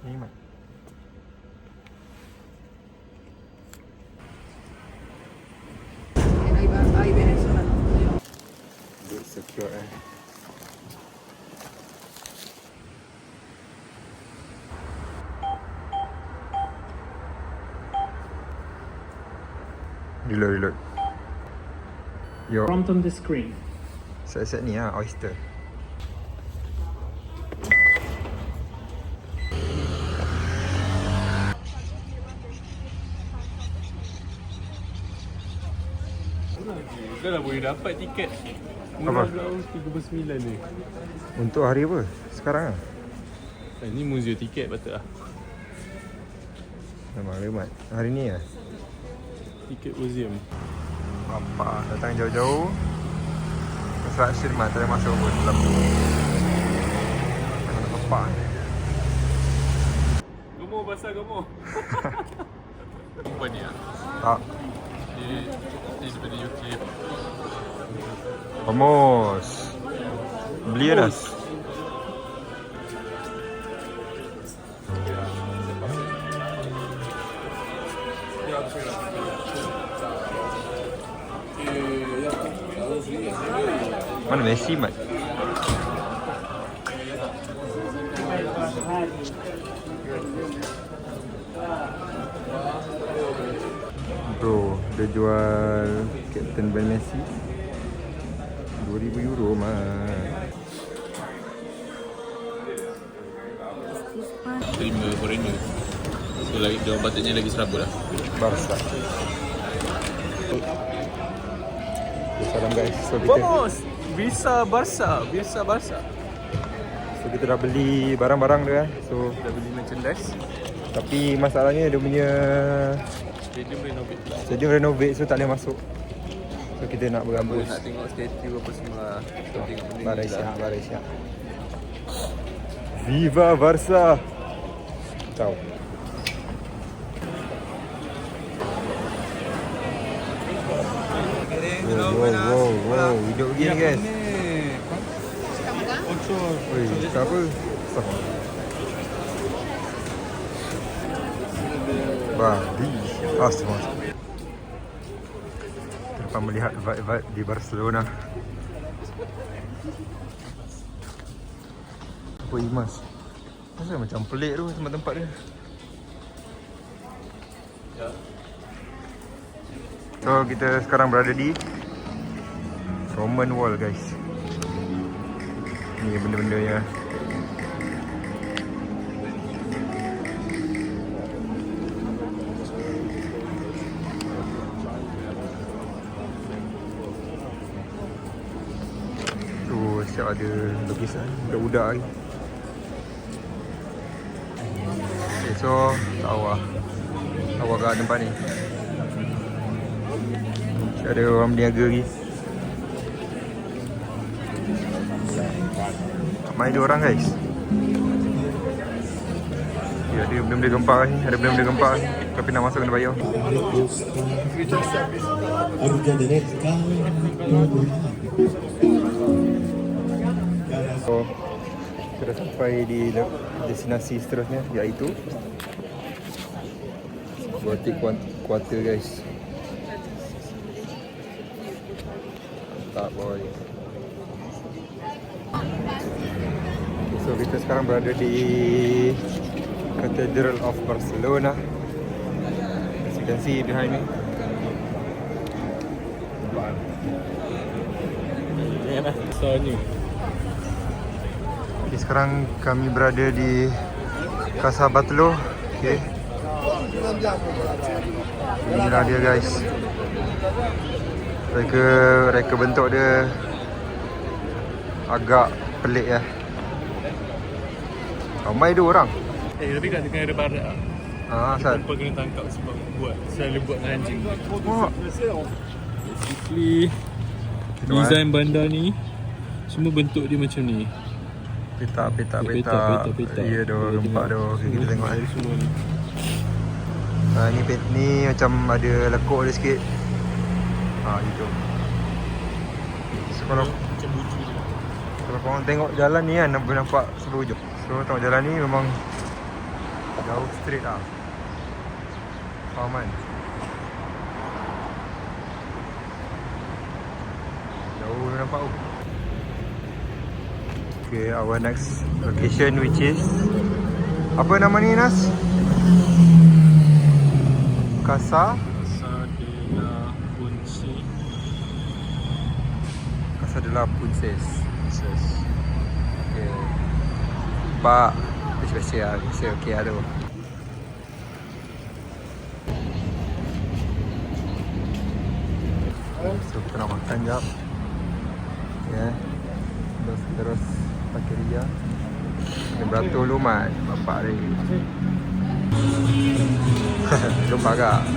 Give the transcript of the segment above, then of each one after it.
Ni mat. Hay venezolano. Good secure Reload. Yo, Prompt on the screen. set ni lah, oyster. Dah lah boleh dapat tiket. Apa? Murah RM39 ni. Untuk hari apa? Sekarang lah. Ni museum tiket patut lah. Memang remat. Hari ni lah. Tiket museum. Bapak datang jauh-jauh. Construction mah tak ada masuk pun dalam tu. Mana bapak ni. Gemuk basah gemuk. Apa ni lah? Tak. Ni daripada UK. Vamos. Beli dah. Mana Messi mat? Bro, dia jual Captain Ben Messi €2,000 mat. Terima foreigner. So lagi dia patutnya lagi serabut lah. Barca. Salam guys. So kita Visa Barca. So kita dah beli barang-barang dia. So Dah beli merchandise. tapi masalahnya dia punya Stadium renovate pula. stadium renovate, so tak boleh masuk. So kita nak bergambus. Nak tengok statue apa semua. Penting-penting. Barai siap. Viva Barca. Ciao. Wow, hidup gini guys. Oi, tak apa. Babi. Astagfirullah. Terlepas melihat vibe di Barcelona. Apa Imas? Kenapa macam pelik tu tempat-tempat dia? So kita sekarang berada di Roman Wall guys. Ni benda-bendanya. Tu siap ada lukisan budak-budak lagi. Okay, so tawa kat tempat ni. Ada orang berniaga lagi. Ramai dia orang guys. Ya, ada benda-benda gempak ni. Ada benda-benda gempak ni. Tapi nak masuk kena bayar. So kita dah sampai di destinasi seterusnya, iaitu Baltic Quarter guys. Tak boy. So kita sekarang berada di Cathedral of Barcelona. As you can see behind me. Soalnya Okay, sekarang kami berada di Casa Batlló. Okay. Inilah dia guys. Reka bentuk dia agak pelik ya. Ramai dia orang. tapi kat tengah ada barat lah. Asal. Kenapa kena tangkap sebab selalu buat dengan anjing. Wah. Basically design bandar ni semua bentuk dia macam ni. Petak. Petak. Ya dah gempak dah. Okay, kita tengok Dari semua ni. Ni macam ada lekuk dia sikit. Gitu. So kalau Macam bucu je. korang tengok jalan ni kan, nampak seluruh hujung. So tengok jalan ni memang Jauh straight lah. Fahaman. Jauh nampak tu. Okay, our next location which is, apa nama ni Nas? Casa de la Princess. Okay. Pak spesial, saya okey ada. So kita nak makan jap. Ya. Terus Pakeria. Beratur lumat bapak ni. Jumpa agak.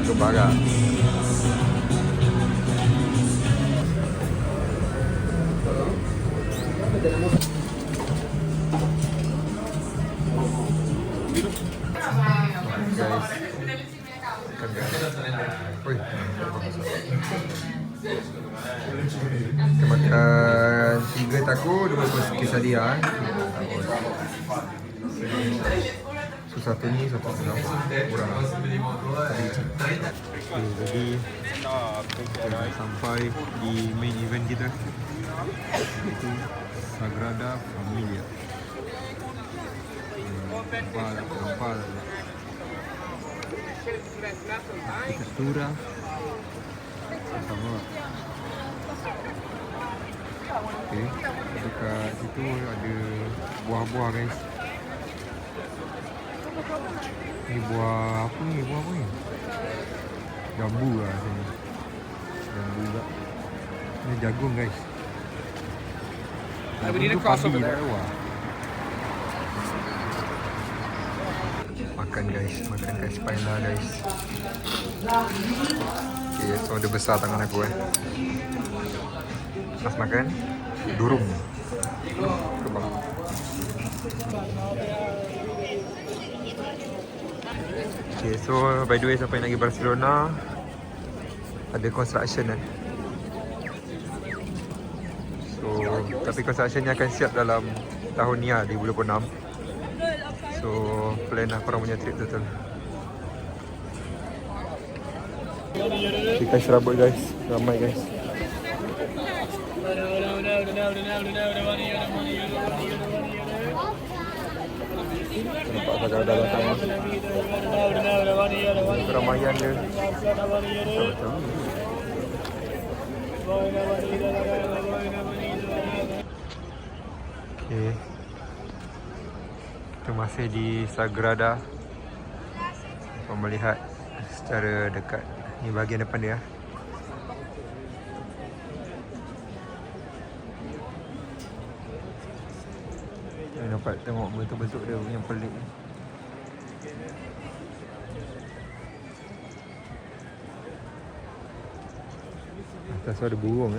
Guys, kita makan 3 taco, 2 quesadilla. So satu ni, satu setengah kurang. Okay, jadi kita dah sampai di main event kita, iaitu Sagrada Familia. Nampak arkitektura sama. Okay, dekat situ ada buah-buah guys. Ni buah apa ni? Buah apa ni? Jambu lah sini. Jambu juga. Ni jagung guys. Jagung tu padi tak tahu lah. Makan guys, paella guys. Okay, so dia besar tangan aku Mas makan durung. Coba. Okay, so by the way, siapa yang nak pergi Barcelona, ada construction So, tapi construction ni akan siap dalam tahun ni lah, 2026. So, plan lah korang punya trip betul. Kita serabut guys, ramai guys. Nampak agak dalam sana. Keramaian dia. Okay. Kita masih di Sagrada. Kita melihat secara dekat. Ni bahagian depan dia. Dapat tengok bentuk-bentuk dia yang pelik. Atas ada burung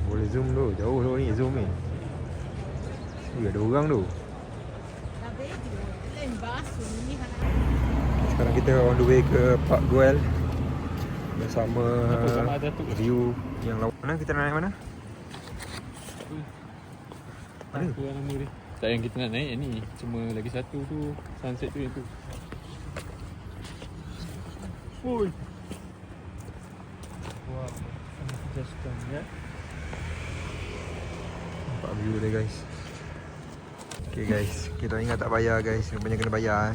Boleh zoom tu, jauh tu ni, zoom ni. Ada orang tu. Sekarang kita on the way ke Park Güell bersama view yang lawan. Mana kita nak naik mana? Mana? Apa nama dia? Tak yang kita nak naik yang ni. Cuma lagi satu tu, sunset tu yang tu. Oi. Wow. Just come ya. Nampak view dia guys. Okay guys, kita ingat tak bayar guys. Rupanya kena bayar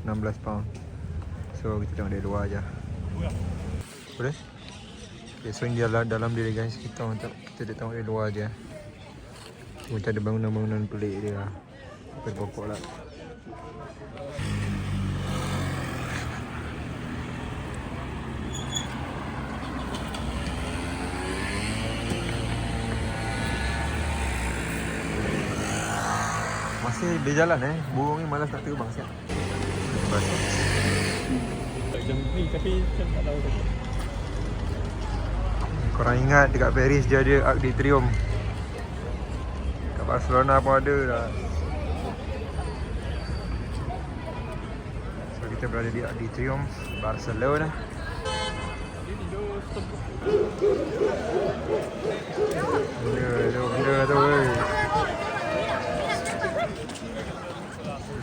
16 pound. So kita tengok dari luar aja. Boleh? Okay, so ini dalam dia guys. Kita tengok dari luar aja. Macam ada bangunan-bangunan pelik dia. Pokok lah. Masih berjalan burung ni malas nak terbang siap. Jam ni tapi macam tak tahu. Korang ingat dekat Paris dia ada Arc de Triomphe. Kat Barcelona pun ada dah. kita berada di Atrium Barcelona. Benda tu weh.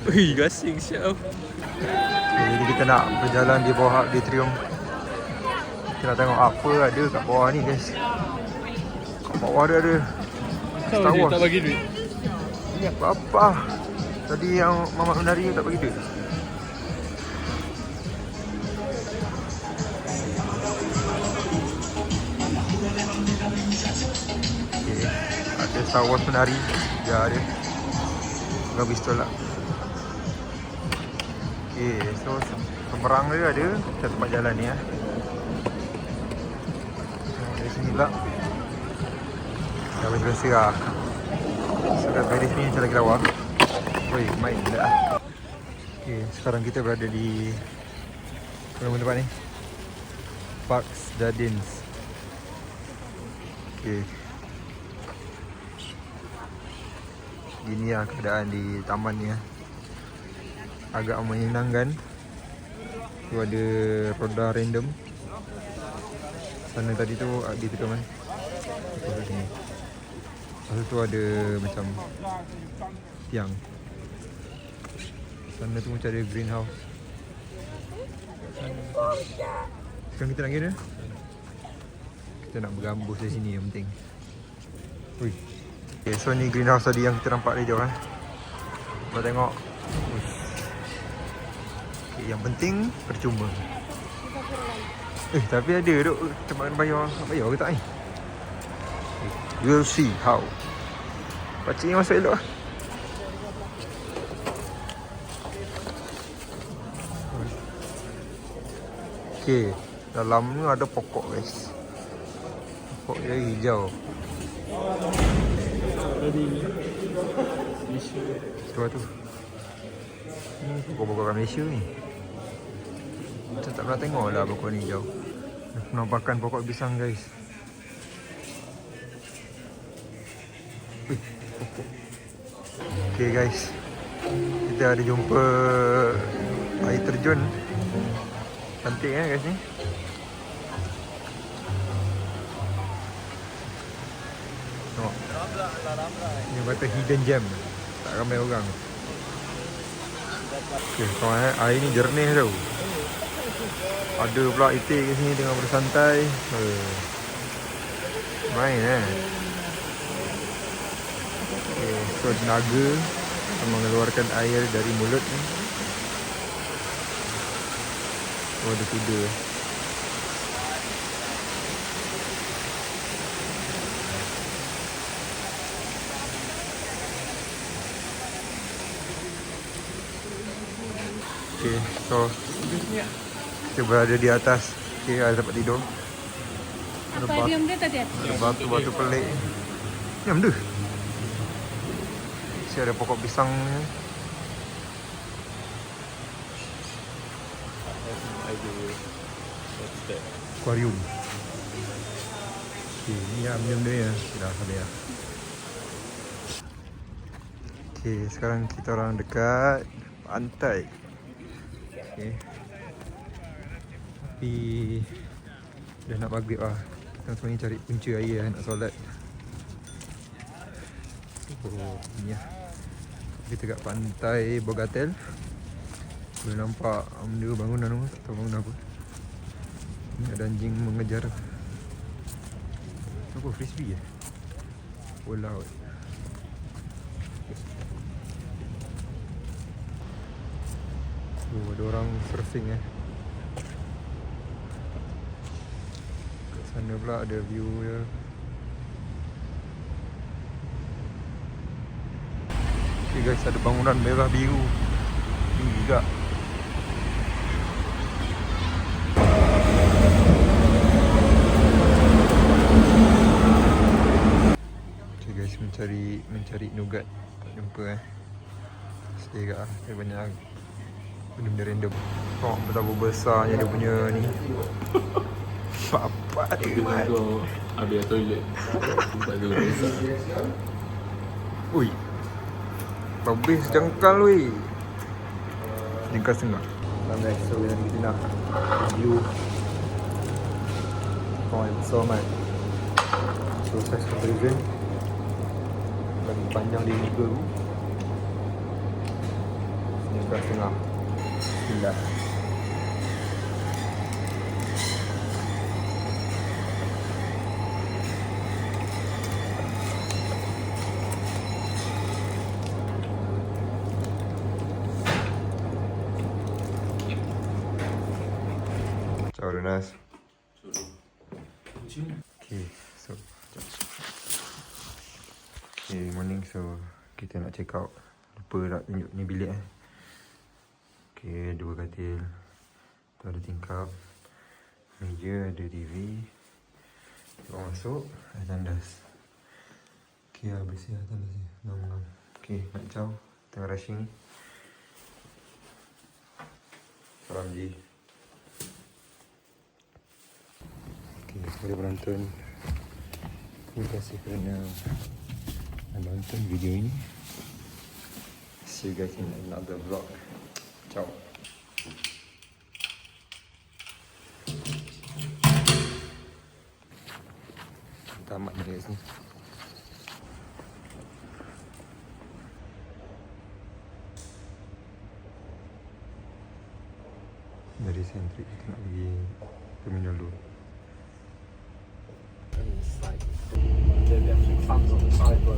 Ui, gasing siap. Jadi kita nak berjalan di bawah Atrium. Kita nak tengok apa ada kat bawah ni guys. Kat bawah dia ada Tahu Star dia Wars. tak bagi duit. Apa? Tadi yang Mamat menari tak bagi duit. Okay. Ada Star Wars menari. Ya ada. Habis tolak. Okay, so seberang dia ada kita tempat jalan ni dari sini pula dah berasa lah. So dari sini macam lagi lawa. Oi, main dah. Okay, sekarang kita berada di mana tempat ni? Parks Jardins. Okay. Gini lah keadaan di taman ni. Agak menyenangkan. Tu ada roda random. Sana tadi tu di tu kan. Lepas sini. Lepas tu ada macam tiang. Sana tu macam ada greenhouse. Sekarang kita nak kira. Kita nak bergambus di sini yang penting. Ui. Okay, so ni greenhouse tadi yang kita nampak dari jauh kan. Kita tengok. Okay, yang penting percuma. Tapi ada duk tempat bayar. Bayar ke tak ni? We'll see how. Pakcik ni masuk elok lah. Okay, dalam ni ada pokok guys. Pokok dia hijau. Itu tu. Pokok-pokok kat Malaysia ni. Macam tak pernah tengok lah pokok ni hijau. Penampakan pokok pisang guys. Okay guys, kita ada jumpa air terjun. Cantik kan guys ni. Tengok. Ni kata hidden gem. Tak ramai orang. Okay, kawan air ni jernih tau. Ada pula itik kat sini tengah bersantai. Main Okay, so naga mengeluarkan air dari mulut ni. Oh, ada kuda. Okay, so kita berada di atas. Okay, ada tempat tidur. Apa diam dia tadi? Ada batu-batu pelik. Diam tu. Si ada pokok pisang ni. Aquarium. Okay, ni diam dia ya. Dah habis dah. Okay, sekarang kita orang dekat pantai. Okay. Tapi dah nak maghrib lah. Kita sebenarnya cari punca air lah, nak solat. Oh, ni lah. Kita kat pantai Bogatel. Boleh nampak benda bangunan tu, tak tahu bangunan apa. Ni ada anjing mengejar. Apa, frisbee bola kot. Oh, ada orang surfing Kat sana pula ada view dia. Okay guys, ada bangunan merah biru. Tinggi juga. Okay guys, mencari nougat. Tak jumpa sedih kat dia banyak benda-benda random. Tengok betapa besarnya dia punya ni. Apa dia kan? Kau habis toilet. Tak ada besar. Ui. Lebih sejengkal weh. Jengkal setengah. guys, so kita nak review kawan besar mat. So size comparison bagi panjang dia muka tu ni kelas tengah 9. Ciao Lunas. Okay, so okay, morning. So kita nak check out. Lupa nak tunjuk ni bilik Okay, 2 katil. Tu ada tingkap, meja, ada TV. Kita masuk, ada tandas. Okay, bersih lah tandas ni. Ngam-ngam. Okay, nak caw. Tengah rushing ni. Salam Ji. Okay, kepada penonton, terima kasih kerana menonton video ini. See you guys in another vlog. Ciao. Tamat dari sini. Dari sentrik kita nak pergi terminal 2. There'd be a few fans on the side, but